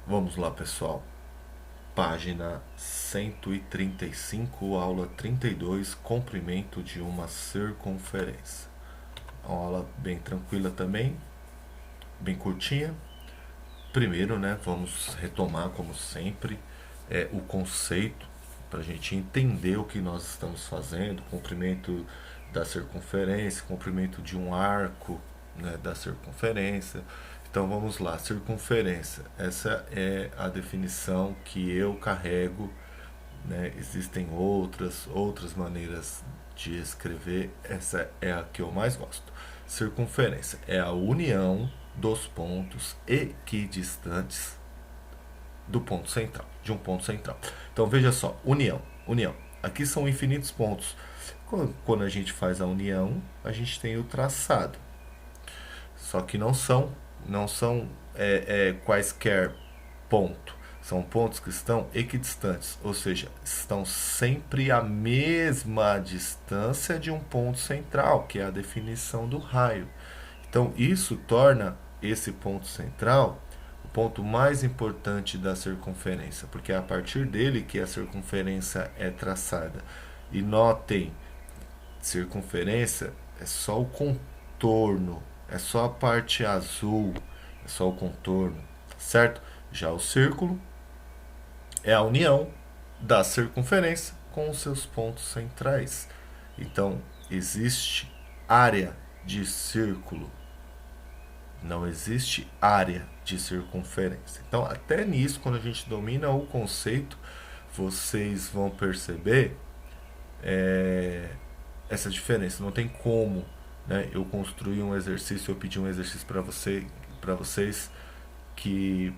Vamos lá, pessoal. Página 135, aula 32, comprimento de uma circunferência. Uma aula bem tranquila também, bem curtinha. Primeiro, né, vamos retomar, como sempre, o conceito para a gente entender o que nós estamos fazendo, comprimento da circunferência, comprimento de um arco, né, da circunferência. Então vamos lá, circunferência. Essa é a definição que eu carrego, né? Existem outras maneiras de escrever. Essa é a que eu mais gosto. Circunferência é a união dos pontos equidistantes do ponto central, de um ponto central. Então veja só, união. Aqui são infinitos pontos. Quando a gente faz a união, a gente tem o traçado. Só que não são quaisquer pontos. São pontos que estão equidistantes, ou seja, estão sempre à mesma distância de um ponto central, que é a definição do raio. Então, isso torna esse ponto central o ponto mais importante da circunferência, porque é a partir dele que a circunferência é traçada. E notem, circunferência é só o contorno, é só a parte azul, é só o contorno, certo? Já o círculo é a união da circunferência com os seus pontos centrais. Então, existe área de círculo, não existe área de circunferência. Então, até nisso, quando a gente domina o conceito, vocês vão perceber essa diferença. Não tem como, né, eu construir um exercício, eu pedir um exercício para vocês que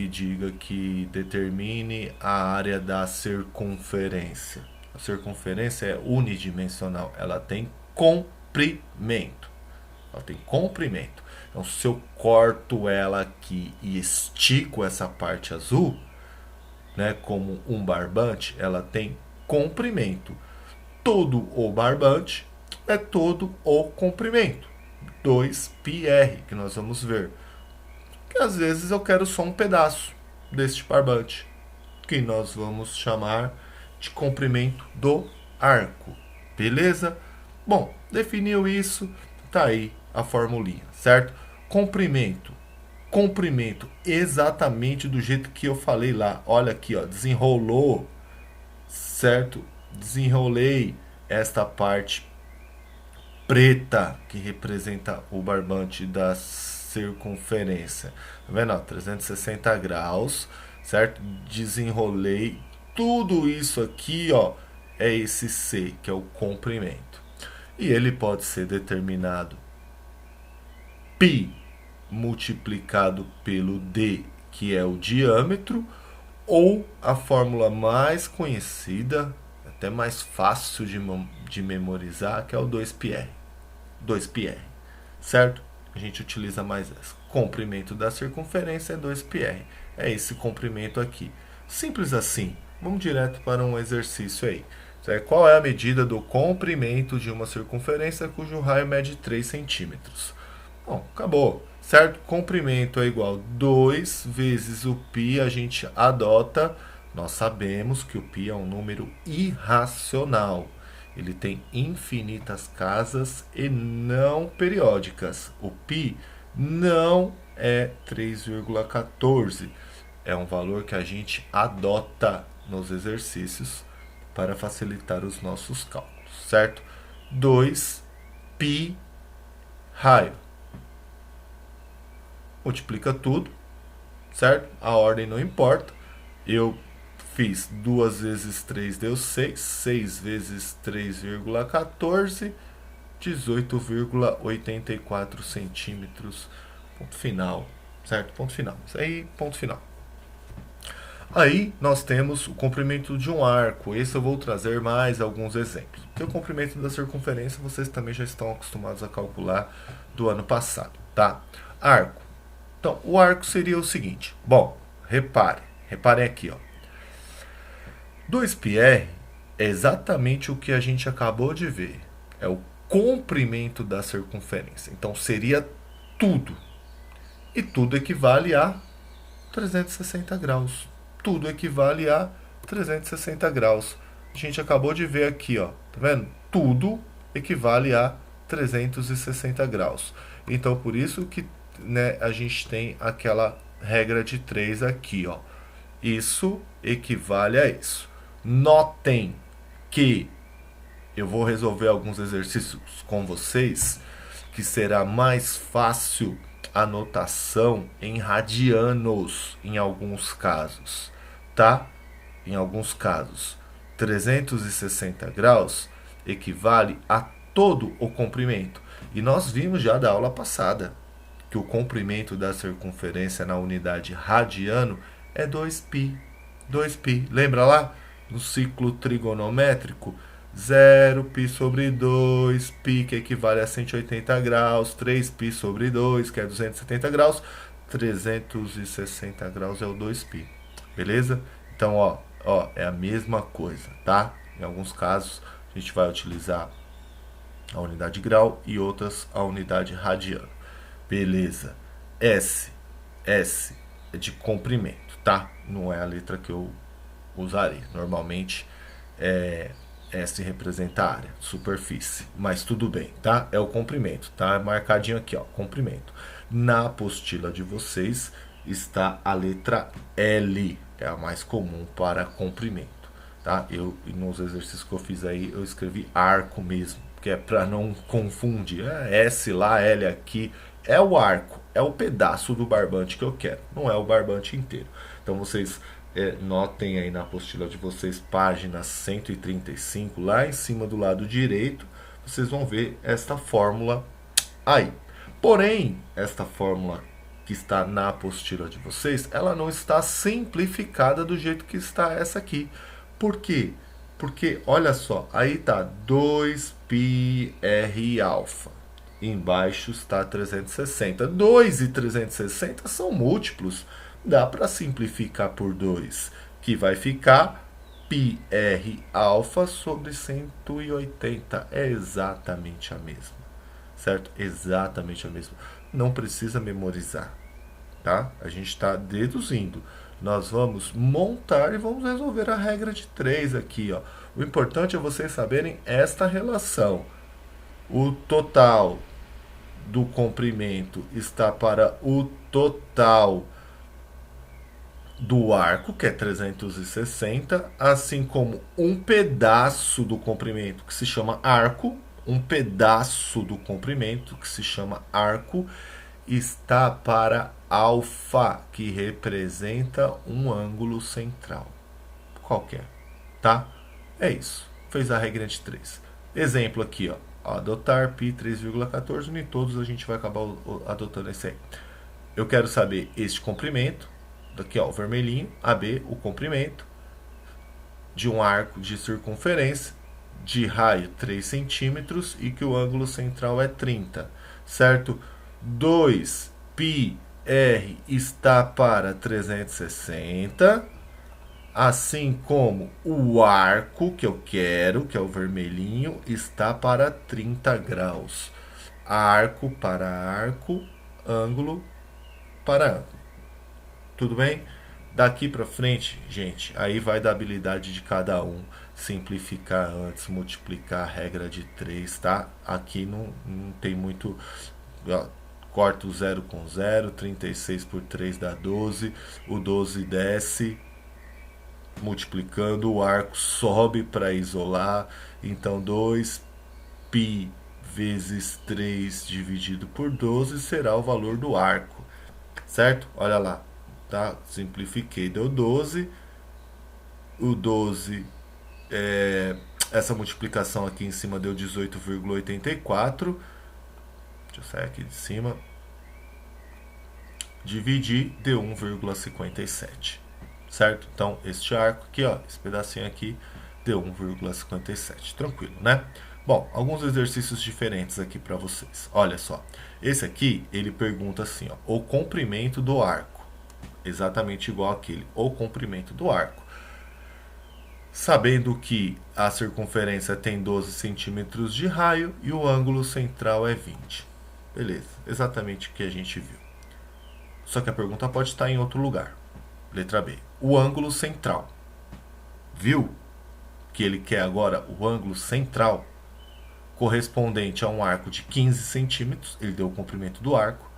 diga que determine a área da circunferência. A circunferência é unidimensional, ela tem comprimento. Ela tem comprimento. Então, se eu corto ela aqui e estico essa parte azul, né, como um barbante, ela tem comprimento. Todo o barbante é todo o comprimento. 2πr, que nós vamos ver. Que às vezes eu quero só um pedaço deste barbante, que nós vamos chamar de comprimento do arco. Beleza? Bom, definiu isso, tá aí a formulinha, certo? Comprimento. Comprimento exatamente do jeito que eu falei lá. Olha aqui, ó, desenrolou, certo? Desenrolei esta parte preta que representa o barbante da circunferência. Tá vendo? Ó, 360 graus, certo? Desenrolei tudo isso aqui, ó, é esse C, que é o comprimento. E ele pode ser determinado π multiplicado pelo d, que é o diâmetro, ou a fórmula mais conhecida, até mais fácil de memorizar, que é o 2πr. 2πr, certo? A gente utiliza mais essa. Comprimento da circunferência é 2πr. É esse comprimento aqui. Simples assim. Vamos direto para um exercício aí. Qual é a medida do comprimento de uma circunferência cujo raio mede 3 centímetros? Bom, acabou, certo? Comprimento é igual a 2 vezes o π, a gente adota, nós sabemos que o π é um número irracional. Ele tem infinitas casas e não periódicas. O π não é 3,14. É um valor que a gente adota nos exercícios para facilitar os nossos cálculos, certo? 2π raio. Multiplica tudo, certo? A ordem não importa. Eu fiz 2 vezes 3 deu 6, 6 vezes 3,14, 18,84 centímetros. Ponto final, certo? Ponto final. Isso aí, ponto final. Aí nós temos o comprimento de um arco. Esse eu vou trazer mais alguns exemplos. Porque o comprimento da circunferência vocês também já estão acostumados a calcular do ano passado, tá? Arco. Então, o arco seria o seguinte. Bom, reparem aqui, ó. 2πr é exatamente o que a gente acabou de ver. É o comprimento da circunferência. Então, seria tudo. E tudo equivale a 360 graus. Tudo equivale a 360 graus. A gente acabou de ver aqui, ó, tá vendo? Tudo equivale a 360 graus. Então, por isso que, né, a gente tem aquela regra de 3 aqui, ó. Isso equivale a isso. Notem que eu vou resolver alguns exercícios com vocês que será mais fácil a notação em radianos em alguns casos, tá? Em alguns casos, 360 graus equivale a todo o comprimento. E nós vimos já da aula passada que o comprimento da circunferência na unidade radiano é 2π. 2π. Lembra lá? No ciclo trigonométrico, 0π sobre 2π, que equivale a 180 graus, 3π sobre 2, que é 270 graus, 360 graus é o 2π. Beleza? Então, ó, é a mesma coisa, tá? Em alguns casos, a gente vai utilizar a unidade grau e outras a unidade radiano. Beleza. S é de comprimento, tá? Não é a letra que eu usaria. Normalmente, S representa a área, superfície, mas tudo bem, tá? É o comprimento, tá? Marcadinho aqui, ó, comprimento. Na apostila de vocês está a letra L, é a mais comum para comprimento, tá? Nos exercícios que eu fiz aí, eu escrevi arco mesmo, que é para não confundir. S lá, L aqui, é o arco, é o pedaço do barbante que eu quero, não é o barbante inteiro. Então vocês notem aí na apostila de vocês, página 135, lá em cima do lado direito, vocês vão ver esta fórmula aí. Porém, esta fórmula que está na apostila de vocês, ela não está simplificada do jeito que está essa aqui. Por quê? Porque, olha só, aí está 2πr alfa. Embaixo está 360. 2 e 360 são múltiplos. Dá para simplificar por 2, que vai ficar πr alfa sobre 180. É exatamente a mesma, certo? Exatamente a mesma. Não precisa memorizar, tá? A gente está deduzindo. Nós vamos montar e vamos resolver a regra de 3 aqui, ó. O importante é vocês saberem esta relação. O total do comprimento está para o total do arco, que é 360, assim como um pedaço do comprimento, que se chama arco, um pedaço do comprimento, que se chama arco, está para alfa, que representa um ângulo central qualquer, tá? É isso. Fez a regra de 3. Exemplo aqui, ó. Adotar π 3,14, nem todos a gente vai acabar adotando esse aí. Eu quero saber este comprimento, daqui ó, o vermelhinho, AB, o comprimento de um arco de circunferência de raio 3 centímetros e que o ângulo central é 30, certo? 2πr está para 360, assim como o arco que eu quero, que é o vermelhinho, está para 30 graus. Arco para arco, ângulo para ângulo. Tudo bem? Daqui para frente, gente, aí vai da habilidade de cada um. Simplificar antes, multiplicar a regra de 3, tá? Aqui não tem muito... Ó, corta o 0 com 0, 36 por 3 dá 12. O 12 desce, multiplicando, o arco sobe para isolar. Então, 2π vezes 3 dividido por 12 será o valor do arco, certo? Olha lá. Tá? Simplifiquei, deu 12. O 12, essa multiplicação aqui em cima deu 18,84. Deixa eu sair aqui de cima. Dividir, deu 1,57. Certo? Então, este arco aqui, ó, esse pedacinho aqui, deu 1,57. Tranquilo, né? Bom, alguns exercícios diferentes aqui para vocês. Olha só. Esse aqui, ele pergunta assim, ó, o comprimento do arco. Exatamente igual àquele, o comprimento do arco. Sabendo que a circunferência tem 12 centímetros de raio e o ângulo central é 20. Beleza, exatamente o que a gente viu. Só que a pergunta pode estar em outro lugar. Letra B. O ângulo central. Viu que ele quer agora o ângulo central correspondente a um arco de 15 centímetros. Ele deu o comprimento do arco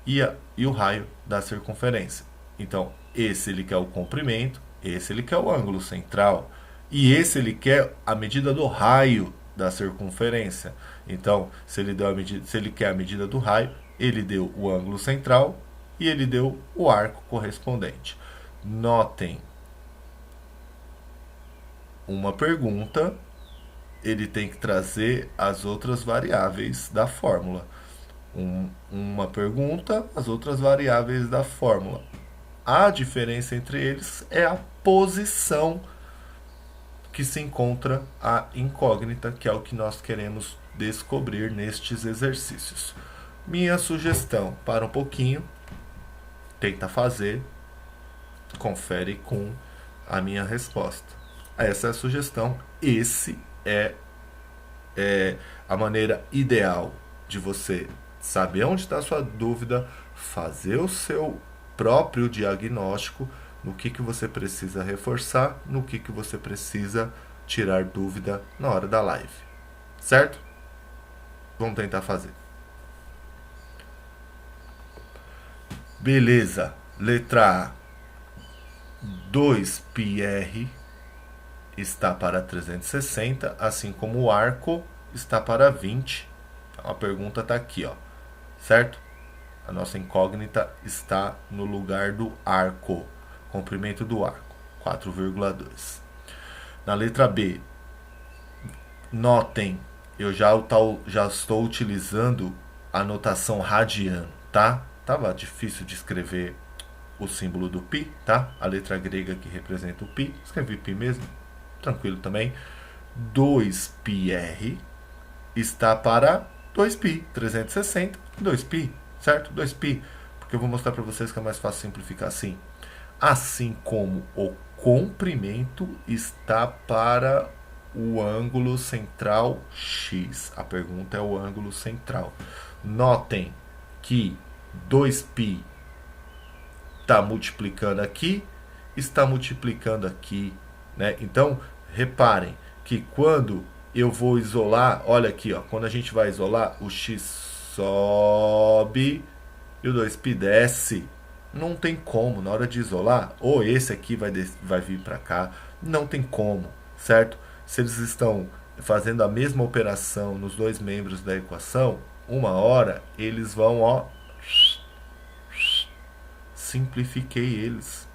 e o raio da circunferência. Então, esse ele quer o comprimento, esse ele quer o ângulo central. E esse ele quer a medida do raio da circunferência. Então, se ele quer a medida do raio, ele deu o ângulo central e ele deu o arco correspondente. Notem, uma pergunta, ele tem que trazer as outras variáveis da fórmula. Uma pergunta, as outras variáveis da fórmula. A diferença entre eles é a posição que se encontra a incógnita, que é o que nós queremos descobrir nestes exercícios. Minha sugestão, para um pouquinho, tenta fazer, confere com a minha resposta. Essa é a sugestão, esse é a maneira ideal de você saber onde está a sua dúvida, fazer o seu próprio diagnóstico, no que você precisa reforçar, no que você precisa tirar dúvida na hora da live. Certo? Vamos tentar fazer. Beleza. Letra A. 2πr está para 360, assim como o arco está para 20. A pergunta está aqui, ó. Certo? A nossa incógnita está no lugar do arco. Comprimento do arco, 4,2. Na letra B, notem, eu já estou utilizando a notação radiano, tá? Tava difícil de escrever o símbolo do π, tá? A letra grega que representa o π, escrevi π mesmo, tranquilo também. 2πr está para 2π, 360, 2π, certo? 2π, porque eu vou mostrar para vocês que é mais fácil simplificar assim. Assim como o comprimento está para o ângulo central x. A pergunta é o ângulo central. Notem que 2π está multiplicando aqui, está multiplicando aqui, né? Então, reparem que quando eu vou isolar, olha aqui, ó, quando a gente vai isolar, o x sobe e o 2π desce. Não tem como, na hora de isolar, ou esse aqui vai vir para cá, não tem como, certo? Se eles estão fazendo a mesma operação nos dois membros da equação, uma hora eles vão, ó, simplifiquei eles.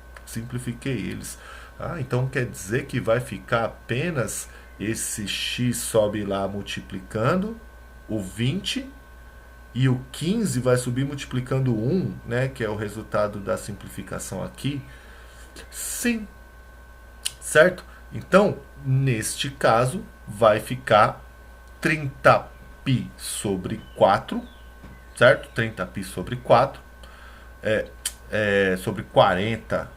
Ah, então quer dizer que vai ficar apenas esse x sobe lá multiplicando o 20 e o 15 vai subir multiplicando 1, né, que é o resultado da simplificação aqui. Sim, certo? Então, neste caso, vai ficar 30π sobre 4, certo? 30π sobre 4, sobre 40,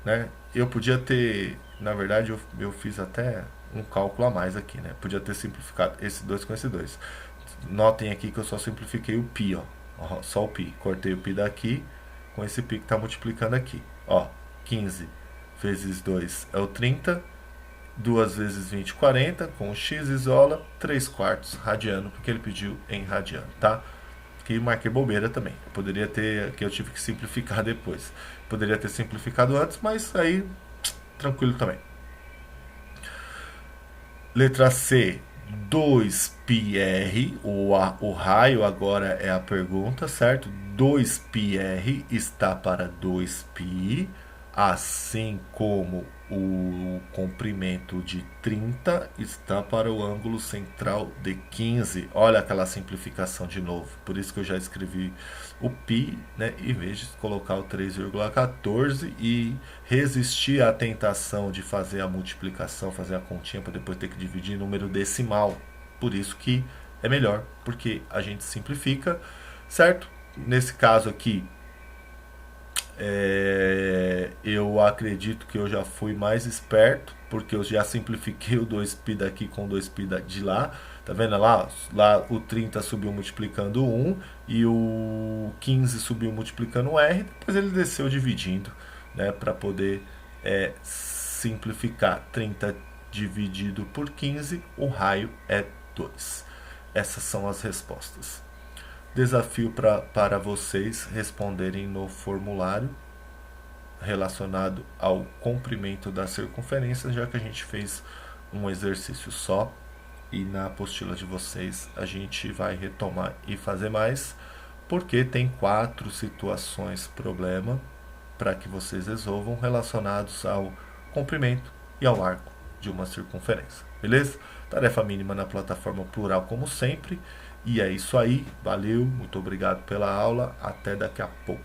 né? Eu podia ter, na verdade, eu fiz até um cálculo a mais aqui, né? Podia ter simplificado esse 2 com esse 2. Notem aqui que eu só simplifiquei o π, ó. Só o π. Cortei o π daqui com esse π que está multiplicando aqui. Ó, 15 vezes 2 é o 30. 2 vezes 20, 40. Com o x isola, 3/4 radiano, porque ele pediu em radiano, tá? Que marquei bobeira também. Poderia ter, que eu tive que simplificar depois. Poderia ter simplificado antes, mas aí, tranquilo também. Letra C. 2πr, o raio agora é a pergunta, certo? 2πr está para 2π, assim como o comprimento de 30 está para o ângulo central de 15. Olha aquela simplificação de novo, por isso que eu já escrevi o π, né, em vez de colocar o 3,14 e resistir à tentação de fazer a multiplicação, fazer a continha para depois ter que dividir em número decimal. Por isso que é melhor, porque a gente simplifica, certo? Nesse caso aqui, eu acredito que eu já fui mais esperto, porque eu já simplifiquei o 2π daqui com o 2π de lá. Tá vendo lá? Lá o 30 subiu multiplicando 1 e o 15 subiu multiplicando R, depois ele desceu dividindo. né, para poder simplificar. 30 dividido por 15, o raio é 2. Essas são as respostas. Desafio para vocês responderem no formulário relacionado ao comprimento da circunferência, já que a gente fez um exercício só, e na apostila de vocês a gente vai retomar e fazer mais, porque tem 4 situações problema para que vocês resolvam relacionados ao comprimento e ao arco de uma circunferência, beleza? Tarefa mínima na plataforma Plural, como sempre. E é isso aí, valeu, muito obrigado pela aula, até daqui a pouco.